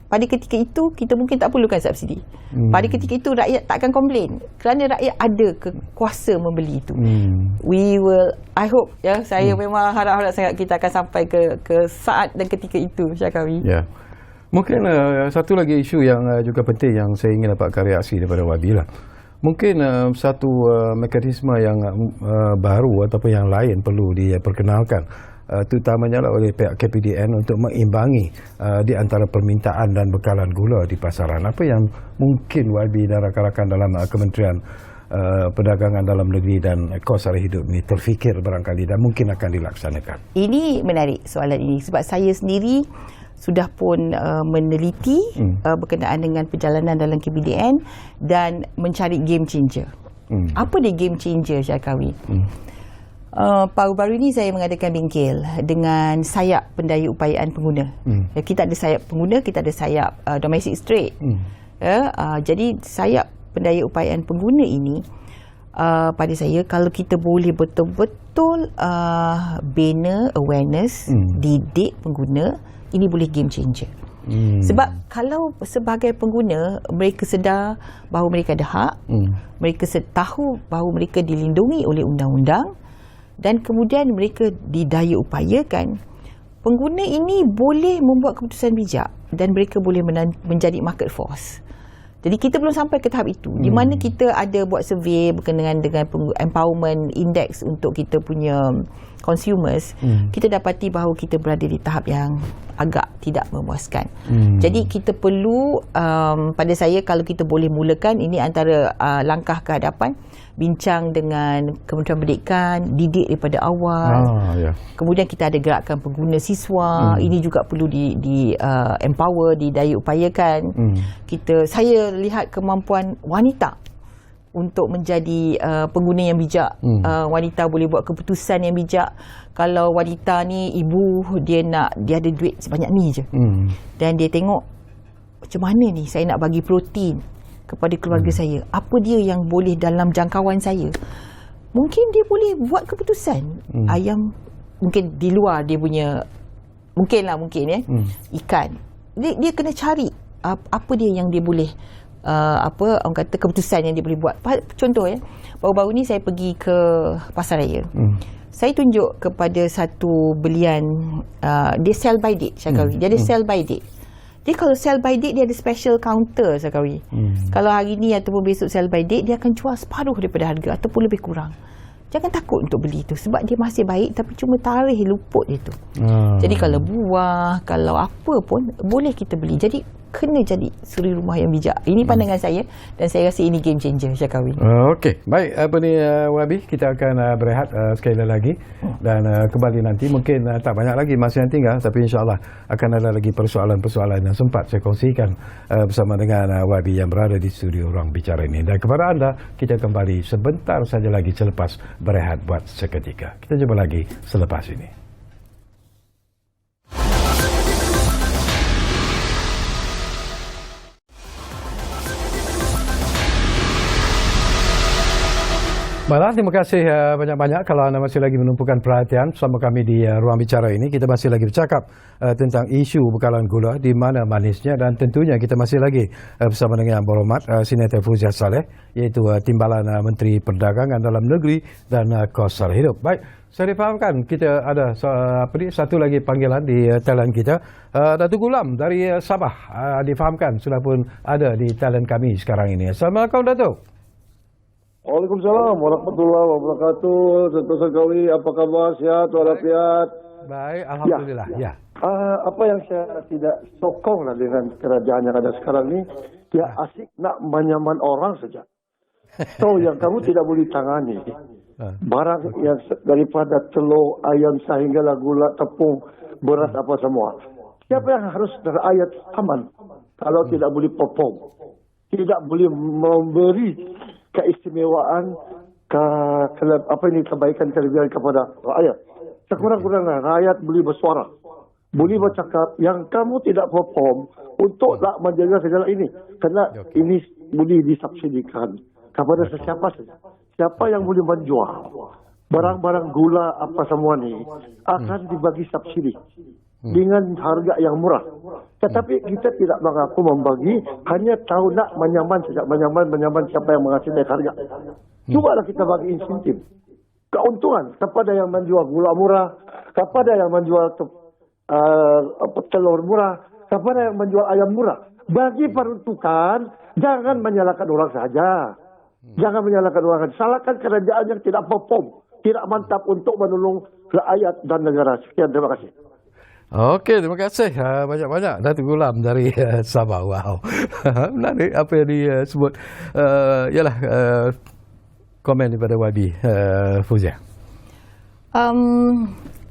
pada ketika itu kita mungkin tak perlukan subsidi. Pada ketika itu rakyat tak akan komplain kerana rakyat ada kuasa membeli itu. I hope ya, saya memang harap sangat kita akan sampai ke saat dan ketika itu, Syakawi. Ya. Mungkin satu lagi isu yang juga penting yang saya ingin dapatkan reaksi daripada YB lah. Mungkin satu mekanisme yang baru ataupun yang lain perlu diperkenalkan, terutamanya oleh pihak KPDN untuk mengimbangi di antara permintaan dan bekalan gula di pasaran. Apa yang mungkin YB dan rakan-rakan dalam Kementerian Perdagangan Dalam Negeri dan Kos Sara Hidup ini terfikir barangkali dan mungkin akan dilaksanakan? Ini menarik soalan ini sebab saya sendiri sudah pun meneliti berkenaan dengan perjalanan dalam KPDN dan mencari game changer. Apa dia game changer, Syarkawi? Baru-baru ini saya mengadakan bengkel dengan sayap pendaya upayaan pengguna. Kita ada sayap pengguna, kita ada sayap domestic trade. Jadi sayap pendaya upayaan pengguna ini pada saya, kalau kita boleh betul-betul bina awareness, didik pengguna, ini boleh game changer. Sebab kalau sebagai pengguna mereka sedar bahawa mereka ada hak, mereka tahu bahawa mereka dilindungi oleh undang-undang dan kemudian mereka didaya upayakan, pengguna ini boleh membuat keputusan bijak dan mereka boleh menjadi market force. Jadi kita belum sampai ke tahap itu, di mana kita ada buat survey berkenaan dengan empowerment index untuk kita punya consumers. Kita dapati bahawa kita berada di tahap yang agak tidak memuaskan. Jadi kita perlu, pada saya, kalau kita boleh mulakan, ini antara langkah ke hadapan, bincang dengan Kementerian Pendidikan, didik daripada awal. Kemudian kita ada gerakan pengguna siswa, ini juga perlu di empower, didaya upayakan. Saya lihat kemampuan wanita untuk menjadi pengguna yang bijak. Wanita boleh buat keputusan yang bijak. Kalau wanita ni ibu, dia ada duit sebanyak ni je, dan dia tengok macam mana ni saya nak bagi protein kepada keluarga saya, apa dia yang boleh dalam jangkauan saya, mungkin dia boleh buat keputusan. Ayam mungkin di luar dia punya, mungkin ikan, dia kena cari apa dia yang dia boleh, orang kata keputusan yang dia boleh buat. Contoh baru-baru ni saya pergi ke Pasaraya. Saya tunjuk kepada satu belian, dia sell by date, Syarkawi. Dia ada sell by date. Dia kalau sell by date, dia ada special counter, Syarkawi. Kalau hari ni ataupun besok sell by date, dia akan jual separuh daripada harga ataupun lebih kurang. Jangan takut untuk beli itu sebab dia masih baik, tapi cuma tarikh luput dia tu. Jadi kalau buah, kalau apa pun boleh kita beli. Jadi kena jadi suri rumah yang bijak. Ini pandangan saya dan saya rasa ini game changer, Syarkawi. Okey, baik, Wabi, kita akan berehat sekali lagi dan kembali nanti. Mungkin tak banyak lagi masa yang tinggal, tapi insya-Allah akan ada lagi persoalan-persoalan yang sempat saya kongsikan bersama dengan Wabi yang berada di studio Ruang Bicara ini. Dan kepada anda, kita kembali sebentar saja lagi selepas berehat buat seketika. Kita jumpa lagi selepas ini. Baiklah, terima kasih banyak-banyak kalau anda masih lagi menumpukan perhatian bersama kami di Ruang Bicara ini. Kita masih lagi bercakap tentang isu bekalan gula, di mana manisnya, dan tentunya kita masih lagi bersama dengan Yang Berhormat Senator Fauziah Saleh, iaitu Timbalan Menteri Perdagangan Dalam Negeri dan Kos Sara Hidup. Baik, saya difahamkan kita ada satu lagi panggilan di talian kita. Datuk Gulam dari Sabah difahamkan sudah pun ada di talian kami sekarang ini. Assalamualaikum, Datuk. Waalaikumsalam warahmatullahi wabarakatuh. Datuk Syarkawi, apa khabar? Sihat walafiat? Baik, alhamdulillah. Ya. Apa yang saya tidak sokonglah dengan kerajaan yang ada sekarang ni, dia asik nak menyaman orang saja. So yang kamu tidak boleh tangani barang yang daripada telur, ayam sehinggalah gula, tepung, beras apa semua. Siapa yang harus rakyat aman kalau tidak boleh perform, tidak boleh memberi keistimewaan kebaikan kelebihan kepada rakyat. Sekurang-kurangnya rakyat boleh bersuara, boleh bercakap yang kamu tidak perform untuk nak menjaga segala ini, kerana ini boleh disubsidikan kepada sesiapa saja. Siapa yang boleh menjual barang-barang gula apa semua ni akan dibagi subsidi dengan harga yang murah. Tetapi kita tidak mengaku membagi, hanya tahu nak menyaman siapa yang menghasilkan harga. Cubalah kita bagi insentif, keuntungan kepada yang menjual gula murah, kepada yang menjual telur murah, kepada yang menjual ayam murah. Bagi peruntukan, jangan menyalahkan orang saja. Jangan menyalahkan orang. Salahkan kerajaan yang tidak perform, tidak mantap untuk menolong rakyat dan negara. Sekian, terima kasih. Okey, terima kasih banyak-banyak Datuk Gulam dari Sabah. Wow. Menarik apa yang disebut. Ialah komen daripada YB Fuzia.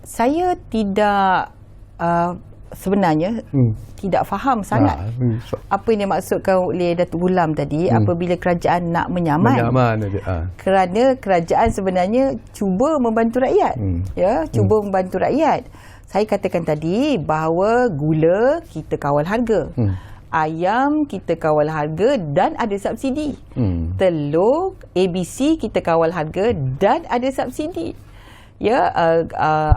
Saya tidak sebenarnya tidak faham sangat apa yang dimaksudkan oleh Datuk Gulam tadi apabila kerajaan nak menyaman. Kerana kerajaan sebenarnya cuba membantu rakyat. Cuba membantu rakyat. Saya katakan tadi bahawa gula kita kawal harga. Ayam kita kawal harga dan ada subsidi. Telur ABC kita kawal harga dan ada subsidi.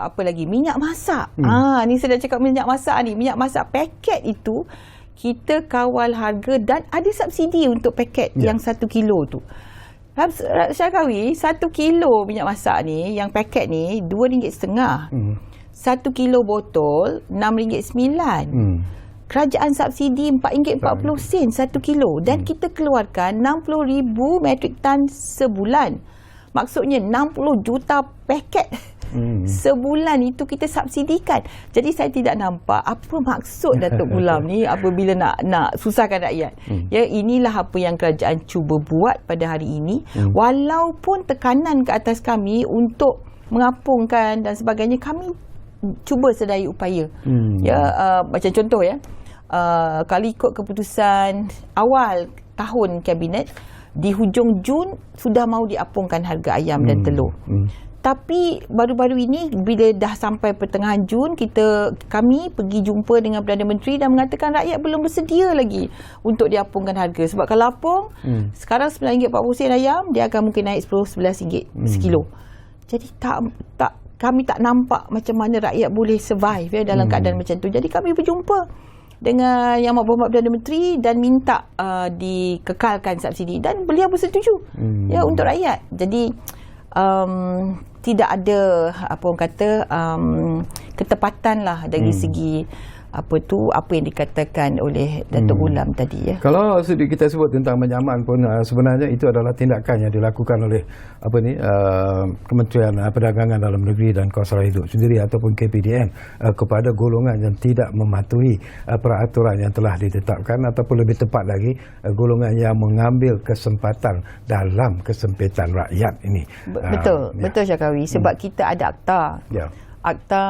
Apa lagi, minyak masak. Ni saya dah cakap minyak masak ni. Minyak masak paket itu kita kawal harga dan ada subsidi untuk paket yang 1 kilo tu. Syarkawi, 1 kilo minyak masak ni yang paket ni RM2.5. 1 kilo botol RM6.9. Kerajaan subsidi RM4.40 1 kilo dan kita keluarkan 60,000 metrik tan sebulan. Maksudnya 60 juta paket sebulan itu kita subsidikan. Jadi saya tidak nampak apa maksud Datuk Gulam ni apabila nak susahkan rakyat. Inilah apa yang kerajaan cuba buat pada hari ini. Walaupun tekanan ke atas kami untuk mengapungkan dan sebagainya, kami cuba sedaya upaya. Macam contoh kalau ikut keputusan awal tahun kabinet, di hujung Jun sudah mahu diapungkan harga ayam dan telur. Tapi baru-baru ini bila dah sampai pertengahan Jun, kami pergi jumpa dengan Perdana Menteri dan mengatakan rakyat belum bersedia lagi untuk diapungkan harga. Sebab kalau apung sekarang RM9.40 ayam, dia akan mungkin naik RM10-11 sekilo. Jadi kami tak nampak macam mana rakyat boleh survive dalam keadaan macam tu. Jadi kami berjumpa dengan Yang Berhormat Perdana Menteri dan minta dikekalkan subsidi dan beliau bersetuju untuk rakyat. Jadi tidak ada apa orang kata ketepatan lah dari segi apa yang dikatakan oleh Datuk Gulam tadi. Kalau kita sebut tentang menyaman pun sebenarnya itu adalah tindakan yang dilakukan oleh Kementerian Perdagangan Dalam Negeri dan Kawasan Hidup sendiri ataupun KPDN kepada golongan yang tidak mematuhi peraturan yang telah ditetapkan, ataupun lebih tepat lagi golongan yang mengambil kesempatan dalam kesempitan rakyat ini. Betul Syarkawi, sebab kita ada akta. Akta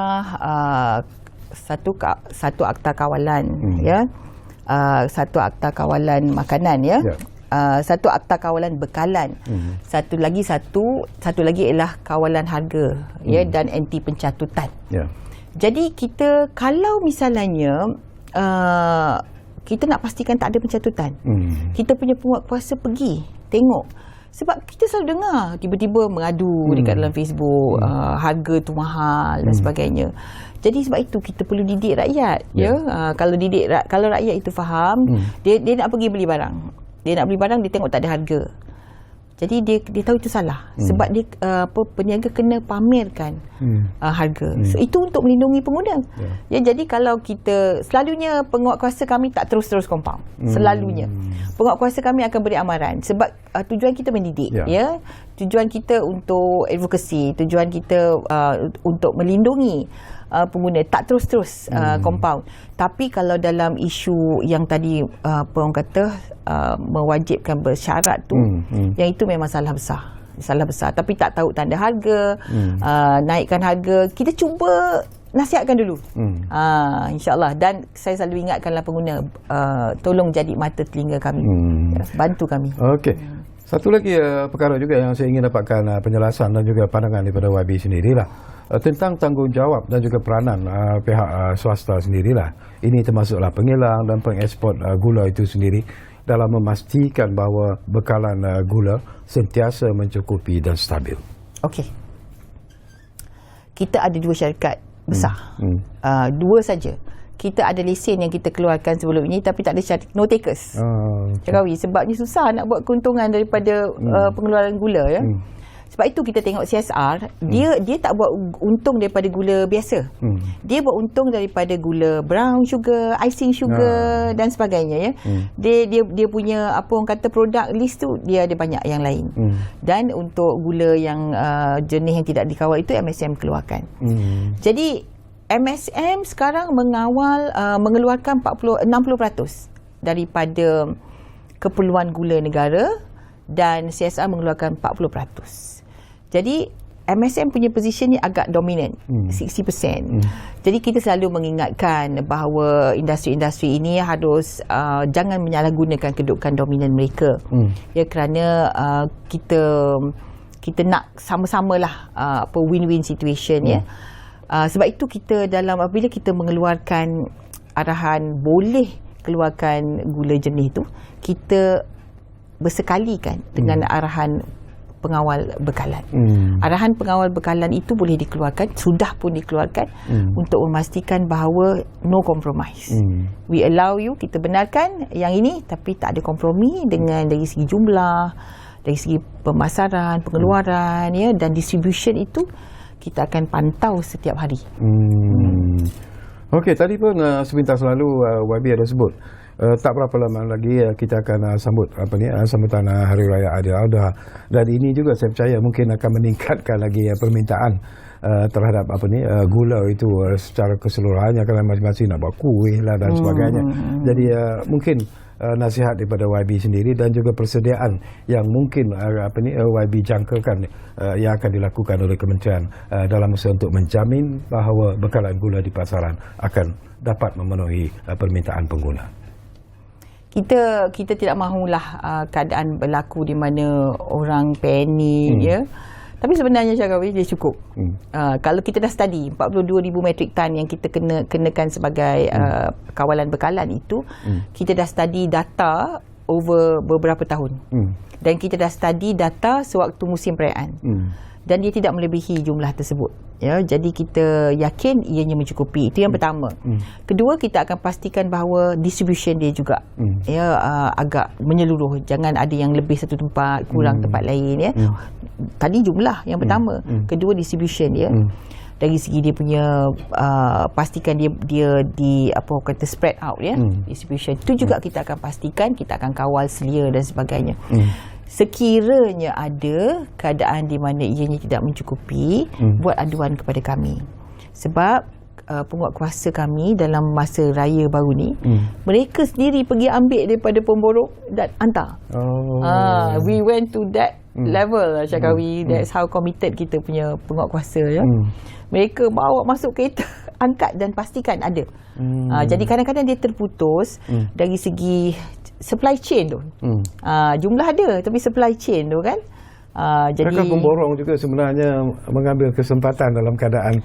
satu akta kawalan satu akta kawalan makanan satu akta kawalan bekalan, satu lagi ialah kawalan harga dan anti pencatutan. Jadi kita kalau misalnya kita nak pastikan tak ada pencatutan, kita punya penguatkuasa pergi tengok. Sebab kita selalu dengar tiba-tiba mengadu dekat dalam Facebook, harga tu mahal dan sebagainya. Jadi sebab itu kita perlu didik rakyat. Kalau rakyat itu faham, dia nak pergi beli barang. Dia nak beli barang, dia tengok tak ada harga. Jadi dia tahu itu salah. Sebab dia peniaga kena pamerkan harga. So, itu untuk melindungi pengguna. Jadi kalau kita selalunya penguatkuasa kami tak terus-terus compound. Selalunya penguatkuasa kami akan beri amaran sebab tujuan kita mendidik. Tujuan kita untuk advokasi, tujuan kita untuk melindungi pengguna, tak terus-terus compound. Tapi kalau dalam isu yang tadi orang kata mewajibkan bersyarat tu, yang itu memang salah besar. Tapi tak tahu tanda harga, naikkan harga, kita cuba nasihatkan dulu. InsyaAllah. Dan saya selalu ingatkanlah pengguna, tolong jadi mata telinga kami, bantu kami. Okey. Satu lagi perkara juga yang saya ingin dapatkan penjelasan dan juga pandangan daripada YB sendirilah tentang tanggungjawab dan juga peranan pihak swasta sendirilah. Ini termasuklah pengilang dan pengeksport gula itu sendiri dalam memastikan bahawa bekalan gula sentiasa mencukupi dan stabil. Okey. Kita ada 2 syarikat besar. 2 saja. Kita ada lesen yang kita keluarkan sebelum ini tapi tak ada syarat, no takers. Syarkawi, sebabnya susah nak buat keuntungan daripada pengeluaran gula Sebab itu kita tengok CSR, dia tak buat untung daripada gula biasa. Dia buat untung daripada gula brown sugar, icing sugar dan sebagainya, ya. Dia punya apa orang kata produk list tu dia ada banyak yang lain. Dan untuk gula yang jenis yang tidak dikawal itu MSM keluarkan. Jadi MSM sekarang mengeluarkan 60% daripada keperluan gula negara dan CSR mengeluarkan 40%. Jadi MSM punya position ni agak dominant, 60%. Jadi kita selalu mengingatkan bahawa industri-industri ini harus jangan menyalahgunakan kedudukan dominan mereka. Ya, kerana kita nak sama-samalah win-win situation, ya. Sebab itu kita apabila kita mengeluarkan arahan boleh keluarkan gula jenis tu, kita bersekalikan dengan arahan pengawal bekalan. Arahan pengawal bekalan itu boleh dikeluarkan, sudah pun dikeluarkan untuk memastikan bahawa no compromise. We allow you, kita benarkan yang ini, tapi tak ada kompromi dengan dari segi jumlah, dari segi pemasaran, pengeluaran, ya, dan distribution itu kita akan pantau setiap hari. Okey, tadi pun sepintas lalu YB ada sebut tak berapa lama lagi kita akan sambut sambutan Hari Raya Ailadha, dan ini juga saya percaya mungkin akan meningkatkan lagi permintaan terhadap gula itu secara keseluruhannya, kerana masing-masing nak buat kuih lah dan sebagainya. Jadi mungkin nasihat daripada YB sendiri dan juga persediaan yang mungkin YB jangkakan yang akan dilakukan oleh kementerian dalam usaha untuk menjamin bahawa bekalan gula di pasaran akan dapat memenuhi permintaan pengguna. Kita tidak mahulah keadaan berlaku di mana orang panik, ya. Tapi sebenarnya Syarawi dia cukup. Kalau kita dah study 42,000 metrik tan yang kita kenakan sebagai kawalan bekalan itu, kita dah study data over beberapa tahun. Dan kita dah study data sewaktu musim perayaan. Dan dia tidak melebihi jumlah tersebut, ya. Jadi kita yakin ianya mencukupi. Itu yang pertama. Kedua, kita akan pastikan bahawa distribution dia juga agak menyeluruh. Jangan ada yang lebih satu tempat, kurang tempat lain, ya. Tadi jumlah yang pertama. Kedua, distribution dia. Dari segi dia punya pastikan dia di spread out, ya. Distribution itu juga kita akan pastikan, kita akan kawal selia dan sebagainya. Sekiranya ada keadaan di mana ianya tidak mencukupi, buat aduan kepada kami. Sebab penguatkuasa kami dalam masa raya baru ni, mereka sendiri pergi ambil daripada pemborong dan hantar. We went to that level, Syakawi. That's how committed kita punya penguatkuasa, ya. Mereka bawa masuk kereta, angkat dan pastikan ada. Jadi kadang-kadang dia terputus dari segi supply chain tu. Jumlah ada, tapi supply chain tu kan. Jadi pemborong juga sebenarnya mengambil kesempatan dalam keadaan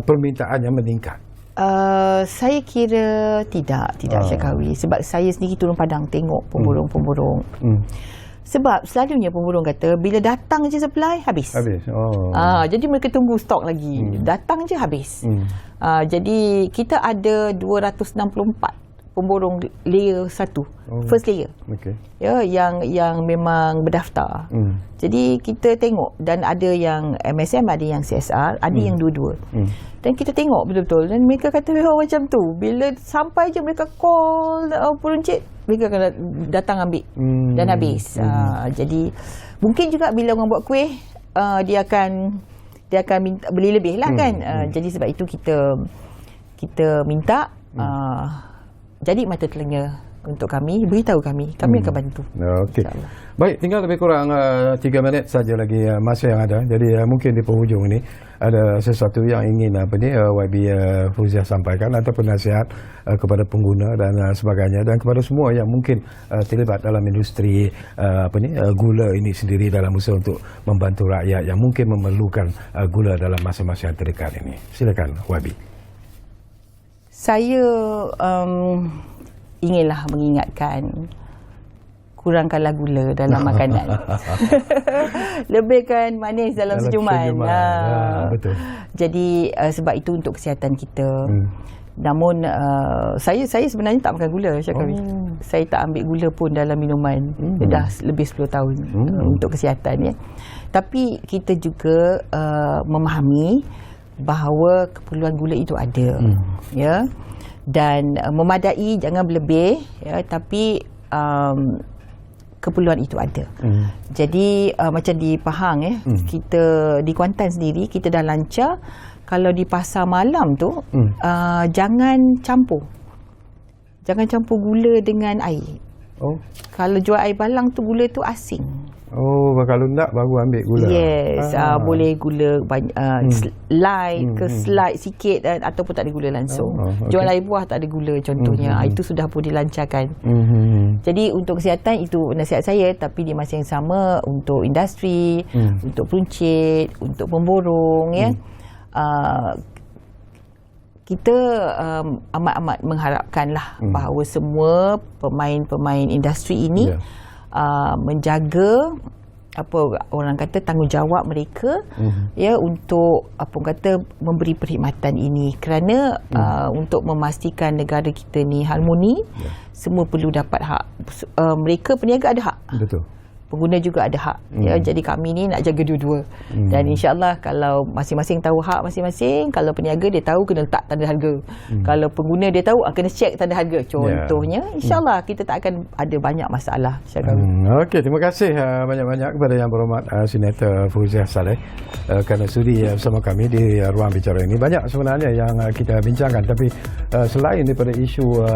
permintaan yang meningkat. Saya kira tidak Syakawi. Sebab saya sendiri turun padang tengok pemborong-pemborong. Sebab selalunya pemborong kata bila datang je supply habis. Jadi mereka tunggu stok lagi. Datang je habis. Jadi kita ada 264 pemborong layer 1, first layer, ya, yang memang berdaftar. Jadi kita tengok, dan ada yang MSM, ada yang CSR, ada yang dua-dua. Dan kita tengok betul-betul, dan mereka kata macam tu, bila sampai je mereka call peruncit, mereka akan datang ambil dan habis. Jadi mungkin juga bila orang buat kuih, dia akan minta, beli lebih lah kan. Jadi sebab itu kita minta jadi mata telinga untuk kami, beritahu kami akan bantu. Okey. Baik, tinggal lebih kurang 3 minit saja lagi masa yang ada. Jadi mungkin di penghujung ini ada sesuatu yang ingin YB Fauziah sampaikan ataupun nasihat kepada pengguna dan sebagainya, dan kepada semua yang mungkin terlibat dalam industri gula ini sendiri dalam usaha untuk membantu rakyat yang mungkin memerlukan gula dalam masa-masa yang terdekat ini. Silakan YB. Saya inginlah mengingatkan, kurangkanlah gula dalam makanan. Lebihkan manis dalam senyuman. Betul. Jadi sebab itu untuk kesihatan kita. Namun saya sebenarnya tak makan gula, Syakari. Saya tak ambil gula pun dalam minuman. Dah lebih 10 tahun untuk kesihatan ya. Tapi kita juga memahami bahawa keperluan gula itu ada. Ya. Dan memadai, jangan berlebih ya, tapi keperluan itu ada. Jadi macam di Pahang kita di Kuantan sendiri kita dah lancar. Kalau di pasar malam tu jangan campur gula dengan air. Kalau jual air balang tu gula tu asing. Kalau tak baru ambil gula. Yes, boleh gula light ke slide sikit ataupun tak ada gula langsung. Jual air buah tak ada gula contohnya. Itu sudah pun dilancarkan. Jadi untuk kesihatan itu nasihat saya, tapi di masa yang sama untuk industri, untuk peruncit, untuk pemborong ya. Kita amat-amat mengharapkanlah bahawa semua pemain-pemain industri ini menjaga apa orang kata tanggungjawab mereka ya untuk memberi perkhidmatan ini, kerana untuk memastikan negara kita ni harmoni, semua perlu dapat hak. Mereka peniaga ada hak. Betul. Pengguna juga ada hak. Ya, jadi kami ni nak jaga dua-dua. Dan insya-Allah kalau masing-masing tahu hak masing-masing, kalau peniaga dia tahu kena letak tanda harga. Kalau pengguna dia tahu kena check tanda harga contohnya, insya-Allah kita tak akan ada banyak masalah. Okey, terima kasih banyak-banyak kepada Yang Berhormat Senator Fauziah Saleh kerana sudi bersama kami di ruang bicara ini. Banyak sebenarnya yang kita bincangkan, tapi selain daripada isu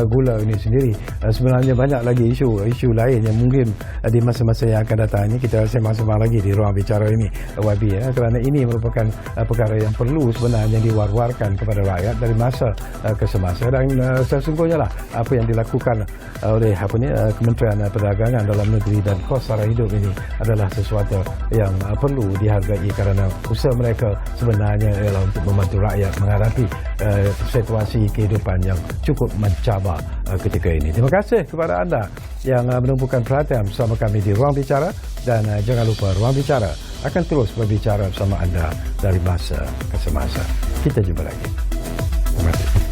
gula ini sendiri, sebenarnya banyak lagi isu lain yang mungkin di masa-masa yang akan datang ini kita sembang-sembang lagi di ruang bicara ini, YB, kerana ini merupakan perkara yang perlu sebenarnya diwar-warkan kepada rakyat dari masa ke semasa. Dan sesungguhnya lah apa yang dilakukan oleh Kementerian Perdagangan Dalam Negeri dan kos sara hidup ini adalah sesuatu yang perlu dihargai, kerana usaha mereka sebenarnya ialah untuk membantu rakyat menghadapi situasi kehidupan yang cukup mencabar ketika ini. Terima kasih kepada anda yang menumpukan perhatian bersama kami di Ruang Bicara, dan jangan lupa Ruang Bicara akan terus berbicara bersama anda dari masa ke semasa. Kita jumpa lagi. Terima kasih.